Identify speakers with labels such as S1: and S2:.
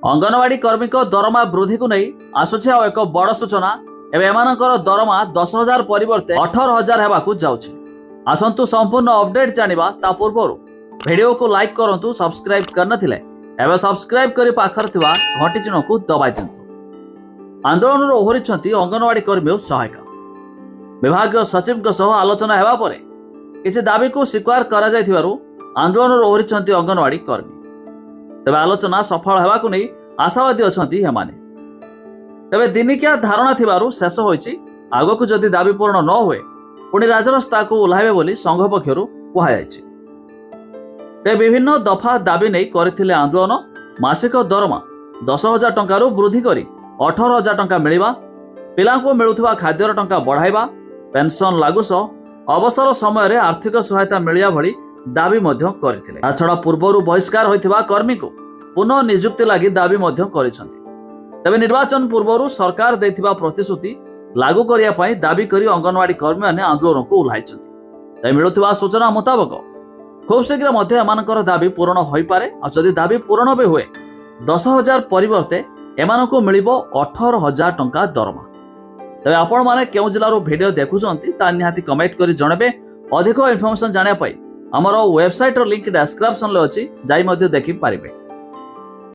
S1: अंगनवाड़ी कर्मी दरमा वृद्धि को नहीं आसुचे एक बड़ सूचना। एवं एमानकर दरमा 10,000 परिवर्ते 18,000 हेबाकू जाउछि। आसंतु संपूर्ण अपडेट जानिबा ता पूर्व वीडियो को लाइक करंतु, सब्सक्राइब करनथिले एवं सब्सक्राइब करी पाखर थिबा घंटी चिन्ह को दबाई दियंतु। आंदोलन रो ओहरिछंती अंगनवाड़ी कर्मी सहायक। विभाग सचिव सह आलोचना हेबा परे किछि दाबी को स्वीकार करा जायथिबारु आंदोलन रो ओहरिछंती अंगनवाड़ी कर्मी। तबे आलोचना सफल हेबाकू नहीं आशावादी अछंती हेमाने। तबे दिनिकिया धारणा थिबारु शेष होईछि। आगकू जदि दाबी पूर्ण न हुए पुणी राजरास्ता को ओह्लाइबे बोली संघ पक्षरु कुहाଯାଇଛି। ते विभिन्न दफा दाबी नहीं करथिले आंदोलन। मासिक दरमा 10,000 टंकारु वृद्धि करी 18,000 टंका मिलिबा, पिलांको मिलुथुवा खाद्यर टंका बढ़ाइबा, पेंशन लागू सह अवसर समय आर्थिक सहायता मिलिया भली दाबी मध्य करथिले। ताछड़ा पूर्वरु बहिष्कार होइथिबा कर्मी को पुनः नियुक्ति लागि दाबी मध्य करिसंती। तबे निर्वाचन पूर्वरु सरकार दैथिबा प्रतिश्रुति लागू करिया पई दाबी करी अंगनवाड़ी कर्मी माने आंदोलन को उल्हाइछंती। तबे मिलुथिबा सूचना मुताबिक खूब शीघ्र मध्य एमानकर दाबी पूर्ण होई पारे। आ जदि दाबी पूर्ण बे हुए 10,000 परिवर्ते एमानको मिलिबो 18,000 टंका दरमा। तबे आपण माने केउ जिल्लारो वीडियो देखुछंती ता निहाती कमेंट करी जणबे। अधिक इन्फॉर्मेशन जानिया पई हमर वेबसाइट रो लिंक डिस्क्रिप्शन ले अछि, जाई मध्य देखि पारिबे।